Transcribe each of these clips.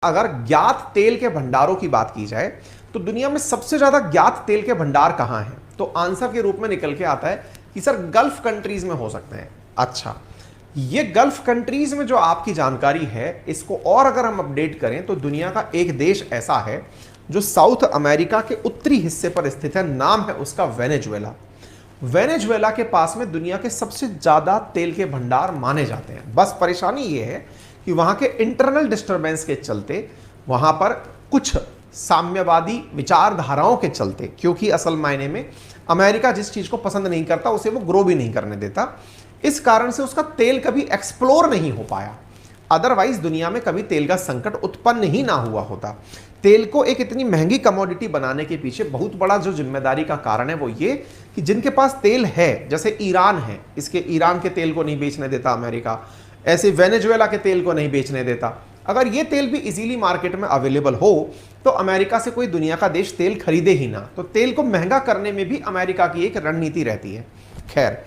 अगर ज्ञात तेल के भंडारों की बात की जाए तो दुनिया में सबसे ज्यादा ज्ञात तेल के भंडार कहां हैं, तो आंसर के रूप में निकल के आता है कि सर गल्फ कंट्रीज में हो सकते हैं। अच्छा, ये गल्फ कंट्रीज में जो आपकी जानकारी है इसको और अगर हम अपडेट करें तो दुनिया का एक देश ऐसा है जो साउथ अमेरिका के उत्तरी हिस्से पर स्थित है, नाम है उसका वेनेजुएला। वेनेजुएला के पास में दुनिया के सबसे ज्यादा तेल के भंडार माने जाते हैं। बस परेशानी यह है कि वहां के इंटरनल डिस्टरबेंस के चलते, वहां पर कुछ साम्यवादी विचारधाराओं के चलते, क्योंकि असल मायने में अमेरिका जिस चीज को पसंद नहीं करता उसे वो ग्रो भी नहीं करने देता, इस कारण से उसका तेल कभी एक्सप्लोर नहीं हो पाया। अदरवाइज दुनिया में कभी तेल का संकट उत्पन्न ही ना हुआ होता। तेल को एक इतनी महंगी कमोडिटी बनाने के पीछे बहुत बड़ा जो जिम्मेदारी का कारण है वो ये कि जिनके पास तेल है, जैसे ईरान है, इसके ईरान के तेल को नहीं बेचने देता अमेरिका, ऐसे वेनेजुएला के तेल को नहीं बेचने देता। अगर ये तेल भी इजीली मार्केट में अवेलेबल हो तो अमेरिका से कोई दुनिया का देश तेल खरीदे ही ना, तो तेल को महंगा करने में भी अमेरिका की एक रणनीति रहती है। खैर,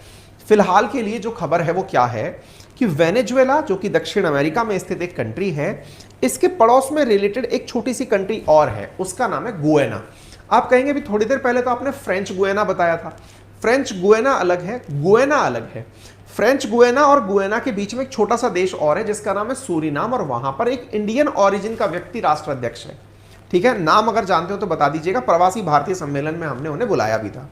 फिलहाल के लिए जो खबर है वो क्या है कि वेनेजुएला जो कि दक्षिण अमेरिका में स्थित एक कंट्री है, इसके पड़ोस में रिलेटेड एक छोटी सी कंट्री और है, उसका नाम है गुयाना। आप कहेंगे भी थोड़ी देर पहले तो आपने फ्रेंच गुयाना बताया था। फ्रेंच गुयाना अलग है, गुयाना अलग है। फ्रेंच गुयाना और गुयाना के बीच में एक छोटा सा देश और है जिसका नाम है सूरीनाम, और वहां पर एक इंडियन ओरिजिन का व्यक्ति राष्ट्राध्यक्ष है। ठीक है, नाम अगर जानते हो तो बता दीजिएगा, प्रवासी भारतीय सम्मेलन में हमने उन्हें बुलाया भी था।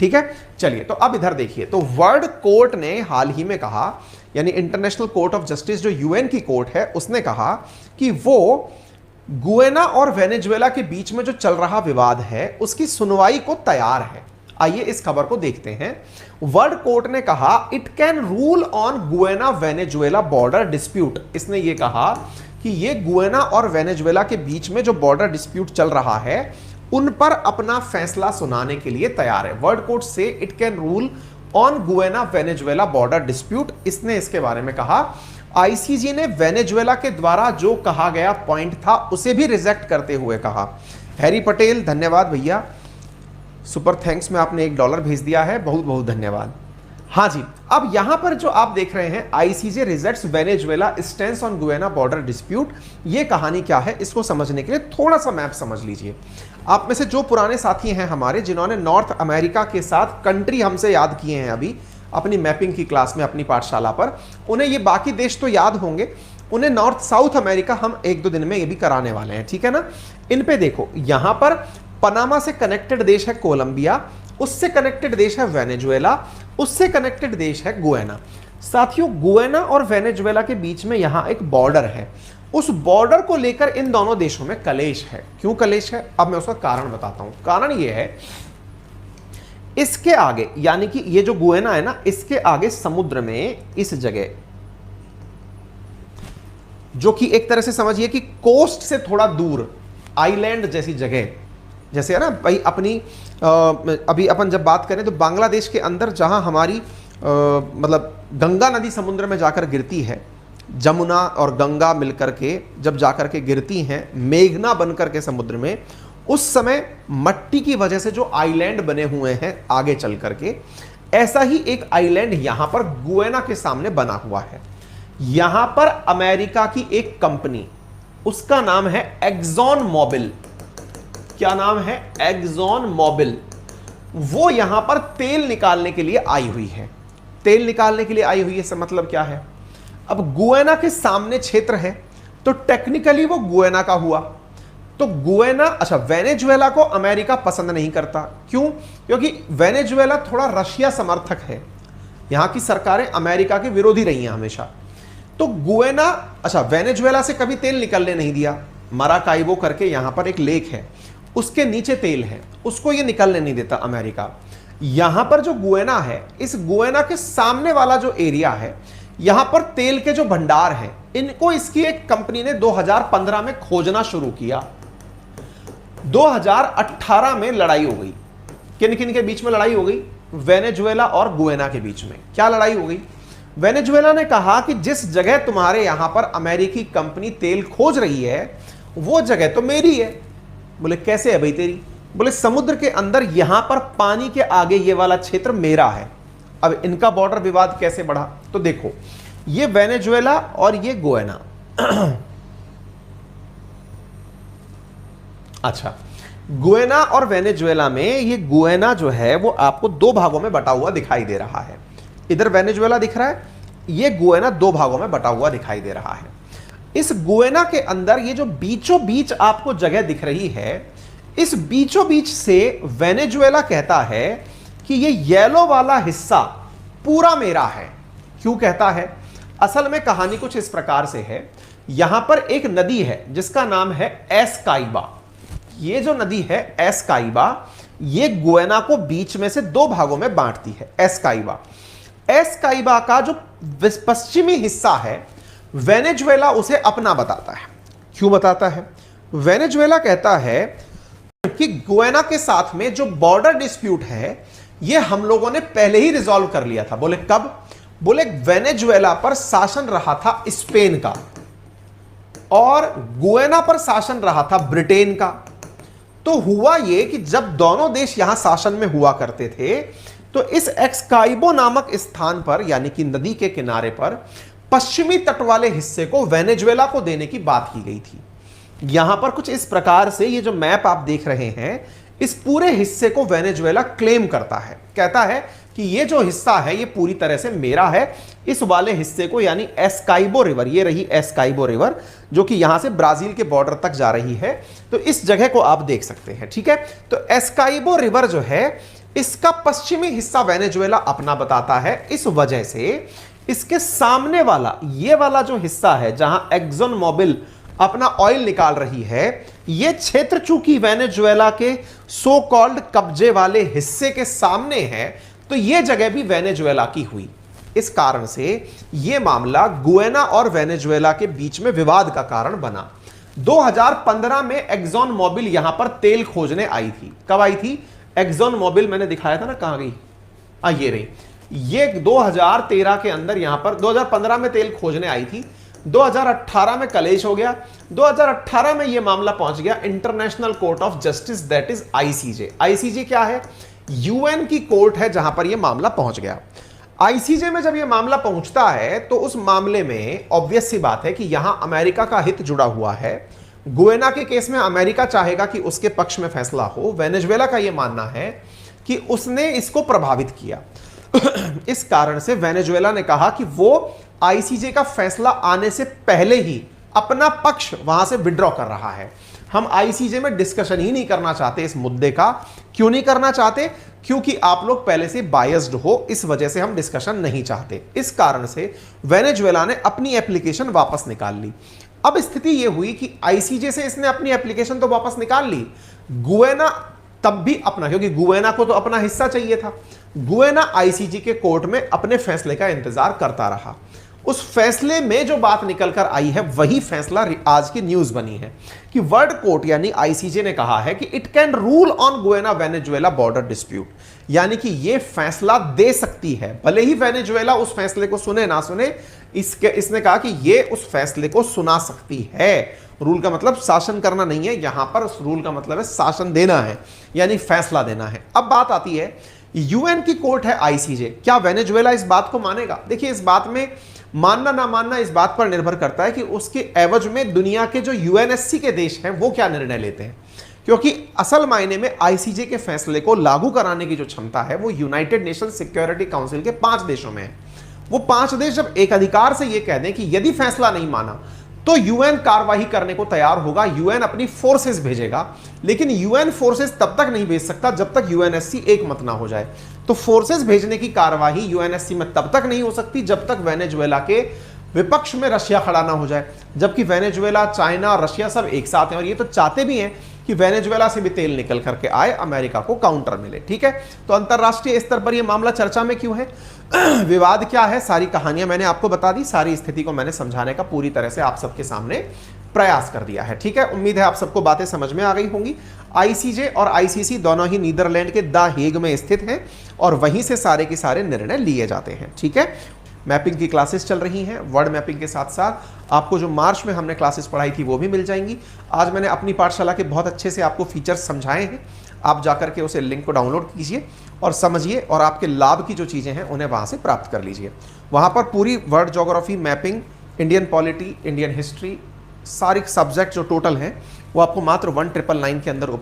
ठीक है, चलिए तो अब इधर देखिए, तो वर्ल्ड कोर्ट ने हाल ही में कहा, यानी इंटरनेशनल कोर्ट ऑफ जस्टिस जो यूएन की कोर्ट है, उसने कहा कि वो गुयाना और वेनेजुएला के बीच में जो चल रहा विवाद है उसकी सुनवाई को तैयार है। आइए इस खबर को देखते हैं। वर्ल्ड कोर्ट ने कहा it can rule on Guyana Venezuela border dispute. इसने ये कहा कि ये गुयाना और वेनेजुएला के बीच में जो बॉर्डर डिस्प्यूट चल रहा है उन पर अपना फैसला सुनाने के लिए तैयार है। वर्ल्ड कोर्ट से it can rule on Guyana Venezuela border dispute, इसने इसके बारे में कहा। आईसीजे ने वेनेजुएला के द्वारा जो कहा गया पॉइंट था उसे भी रिजेक्ट करते हुए कहा। हैरी पटेल, धन्यवाद भैया, सुपर थैंक्स में आपने $1 भेज दिया है, बहुत बहुत धन्यवाद। हाँ जी, अब यहां पर जो आप देख रहे हैं ICJ rejects Venezuela stands on Guyana border dispute, ये कहानी क्या है इसको समझने के लिए थोड़ा सा मैप समझ लीजिए। आप में से जो पुराने साथी हैं हमारे, जिन्होंने नॉर्थ अमेरिका के साथ कंट्री हमसे याद किए हैं अभी अपनी मैपिंग की क्लास में अपनी पाठशाला पर, उन्हें ये बाकी देश तो याद होंगे, उन्हें नॉर्थ साउथ अमेरिका हम 1-2 दिन में ये भी कराने वाले हैं। ठीक है ना, इन पे देखो, यहां पर पनामा से कनेक्टेड देश है कोलंबिया, उससे कनेक्टेड देश है वेनेजुएला, उससे कनेक्टेड देश है गुयाना। साथियों, गुयाना और वेनेजुएला के बीच में यहां एक बॉर्डर है, उस बॉर्डर को लेकर इन दोनों देशों में कलेश है। क्यों कलेश है, अब मैं उसका कारण बताता हूं। कारण यह है, इसके आगे, यानी कि ये जो गुयाना है ना, इसके आगे समुद्र में इस जगह, जो कि एक तरह से समझिए कि कोस्ट से थोड़ा दूर आइलैंड जैसी जगह, जैसे है ना भाई अपनी अभी अपन जब बात करें तो बांग्लादेश के अंदर जहां हमारी मतलब गंगा नदी समुद्र में जाकर गिरती है, जमुना और गंगा मिलकर के जब जाकर के गिरती हैं मेघना बनकर के समुद्र में, उस समय मट्टी की वजह से जो आइलैंड बने हुए हैं आगे चल करके, ऐसा ही एक आइलैंड यहां पर गुयाना के सामने बना हुआ है। यहां पर अमेरिका की एक कंपनी, उसका नाम है एक्सॉन मोबिल। क्या नाम है? Exxon Mobil. वो यहां पर तेल निकालने के लिए आई हुई है। तेल निकालने के लिए आई हुई है, इसका मतलब क्या है? अब गुयाना के सामने क्षेत्र है तो टेक्निकली वो गुयाना का हुआ। तो गुयाना, अच्छा, वेनेजुएला को अमेरिका पसंद नहीं करता। क्यों? क्योंकि वेनेजुएला थोड़ा रशिया समर्थक है, यहां की सरकारें अमेरिका के विरोधी रही हैं हमेशा। तो गुयाना, अच्छा, वेनेजुएला से कभी तेल निकलने नहीं दिया। मराकाइबो करके यहां पर एक लेक है, उसके नीचे तेल है, उसको ये निकलने नहीं देता अमेरिका। यहां पर जो गुयाना है, इस गुयाना के सामने वाला जो एरिया है, यहां पर तेल के जो भंडार हैं, इनको इसकी एक कंपनी ने 2015 में खोजना शुरू किया। 2018 में लड़ाई हो गई। किन किन के बीच में लड़ाई हो गई? वेनेजुएला और गुयाना के बीच में। क्या लड़ाई हो गई? वेनेजुएला ने कहा कि जिस जगह तुम्हारे यहां पर अमेरिकी कंपनी तेल खोज रही है वो जगह तो मेरी है। बोले कैसे है भाई तेरी? बोले समुद्र के अंदर यहां पर पानी के आगे ये वाला क्षेत्र मेरा है। अब इनका बॉर्डर विवाद कैसे बढ़ा? तो देखो, ये वेनेजुएला और ये गुयाना अच्छा, गुएना और वेनेजुएला में, ये गुएना जो है वो आपको दो भागों में बटा हुआ दिखाई दे रहा है। इधर वेनेजुएला दिख रहा है, ये गुएना दो भागों में बटा हुआ दिखाई दे रहा है। इस गुएना के अंदर ये जो बीचों बीच आपको जगह दिख रही है, इस बीचों बीच से वेनेजुएला कहता है कि ये येलो वाला हिस्सा पूरा मेरा है। क्यों कहता है? असल में कहानी कुछ इस प्रकार से है। यहां पर एक नदी है जिसका नाम है एस्काइबा। ये जो नदी है एस्काइबा, ये गुएना को बीच में से दो भागों में बांटती है। एस्काइबा, एस्काइबा का जो पश्चिमी हिस्सा है, वेनेजुएला उसे अपना बताता है। क्यों बताता है? वेनेजुएला कहता है कि गुएना के साथ में जो बॉर्डर डिस्प्यूट है, ये हम लोगों ने पहले ही रिजॉल्व कर लिया था। बोले कब? बोले वेनेजुएला पर शासन रहा था स्पेन का और गुएना पर शासन रहा था ब्रिटेन का। तो हुआ ये कि जब दोनों देश यहां शासन में हुआ करते थे, तो इस एस्काइबो नामक स्थान पर, यानी कि नदी के किनारे पर, पश्चिमी तट वाले हिस्से को वेनेजुएला को देने की बात की गई थी। यहां पर कुछ इस प्रकार से ये जो मैप आप देख रहे हैं, इस पूरे हिस्से को वेनेजुएला क्लेम करता है। कहता है कि ये जो हिस्सा है ये पूरी तरह से मेरा है। इस वाले हिस्से को, यानी एस्काइबो रिवर, ये रही एस्काइबो रिवर जो कि यहां से ब्राजील के बॉर्डर तक जा रही है, तो इस जगह को आप देख सकते हैं। ठीक है, तो एस्काइबो रिवर जो है, इसका पश्चिमी हिस्सा वेनेजुएला अपना बताता है। इस वजह से इसके सामने वाला, ये वाला जो हिस्सा है जहां एक्सॉन मोबिल अपना ऑयल निकाल रही है, यह क्षेत्र चूंकि वेनेजुएला के सो कॉल्ड कब्जे वाले हिस्से के सामने है, तो यह जगह भी वेनेजुएला की हुई। इस कारण से यह मामला गुएना और वेनेजुएला के बीच में विवाद का कारण बना। 2015 में एक्सॉन मोबिल यहां पर तेल खोजने आई थी। कब आई थी? एक्सॉन मोबिल मैंने दिखाया था ना, कहां गई? ये रही। ये 2013 के अंदर यहां पर 2015 में तेल खोजने आई थी। 2018 में कलेश हो गया। 2018 में यह मामला पहुंच गया international court of justice, that is ICJ. ICJ क्या है? यूएन की कोर्ट है जहां पर यह मामला पहुंच गया। आईसीजे में जब यह मामला पहुंचता है, तो उस मामले में ऑब्वियस सी बात है कि यहां अमेरिका का हित जुड़ा हुआ है। गुएना के केस में अमेरिका चाहेगा कि उसके पक्ष में फैसला हो। वेनेजुएला का यह मानना है कि उसने इसको प्रभावित किया। इस कारण से वेनेजुएला ने कहा कि वो आईसीजे का फैसला आने से पहले ही अपना पक्ष वहां से विड्रॉ कर रहा है। हम आईसीजे में डिस्कशन ही नहीं करना चाहते इस मुद्दे का। क्यों नहीं करना चाहते? क्योंकि आप लोग पहले से बायस्ड हो, इस वजह से हम डिस्कशन नहीं चाहते। इस कारण से वेनेजुएला ने अपनी एप्लीकेशन वापस निकाल ली। अब स्थिति यह हुई कि आईसीजे से इसने अपनी एप्लीकेशन तो वापस निकाल ली, गुएना तब भी अपना, क्योंकि गुएना को तो अपना हिस्सा चाहिए था। गुएना आईसीजे के कोर्ट में अपने फैसले का इंतजार करता रहा। उस फैसले में जो बात निकलकर आई है, वही फैसला आज की न्यूज बनी है कि वर्ल्ड कोर्ट यानी आईसीजे ने कहा है कि it can rule on गुएना Venezuela border dispute, यानी कि यह फैसला दे सकती है। भले ही वेनेजुएला उस फैसले को सुने ना सुने, इसने कहा कि यह उस फैसले को सुना सकती है। रूल का मतलब शासन करना नहीं है, यहां पर उस रूल का मतलब है शासन देना है, यानी फैसला देना है। अब बात आती है, यूएन की कोर्ट है आईसीजे, क्या वेनेजुएला इस बात को मानेगा? देखिए, इस बात में मानना ना मानना इस बात पर निर्भर करता है कि उसके एवज में दुनिया के जो यूएनएससी के देश हैं वो क्या निर्णय लेते हैं। क्योंकि असल मायने में आईसीजे के फैसले को लागू कराने की जो क्षमता है वो यूनाइटेड नेशन सिक्योरिटी काउंसिल के 5 देशों में है। वो 5 देश जब एक अधिकार से ये कह दें कि यदि फैसला नहीं माना तो यूएन कार्रवाई करने को तैयार होगा, यूएन अपनी फोर्सेस भेजेगा। लेकिन यूएन फोर्सेस तब तक नहीं भेज सकता जब तक यूएनएससी एक मत ना हो जाए। तो फोर्सेस भेजने की कार्रवाई यूएनएससी में तब तक नहीं हो सकती जब तक वेनेजुएला के विपक्ष में रशिया खड़ा ना हो जाए। जबकि वेनेजुएला, चाइना, रशिया सब एक साथ हैं और ये तो चाहते भी हैं कि वेनेजुएला से भी तेल निकल करके आए, अमेरिका को काउंटर मिले। ठीक है, तो अंतरराष्ट्रीय स्तर पर यह मामला चर्चा में क्यों है? विवाद क्या है? सारी कहानियां मैंने आपको बता दी, सारी स्थिति को मैंने समझाने का पूरी तरह से आप सबके सामने प्रयास कर दिया है। ठीक है, उम्मीद है आप सबको बातें समझ में आ गई होंगी। आईसीजे और आईसीसी दोनों ही नीदरलैंड के द हेग में स्थित हैं और वहीं से सारे के सारे निर्णय लिए जाते हैं। ठीक है, मैपिंग की क्लासेस चल रही हैं, वर्ड मैपिंग के साथ साथ आपको जो मार्च में हमने क्लासेस पढ़ाई थी वो भी मिल जाएंगी। आज मैंने अपनी पाठशाला के बहुत अच्छे से आपको फीचर्स समझाए हैं, आप जाकर के उसे लिंक को डाउनलोड कीजिए और समझिए और आपके लाभ की जो चीज़ें हैं उन्हें वहाँ से प्राप्त कर लीजिए। वहाँ पर पूरी world geography, mapping, Indian polity, Indian history, सारे सब्जेक्ट जो टोटल हैं वो आपको मात्र 1999 के अंदर उपलब्ध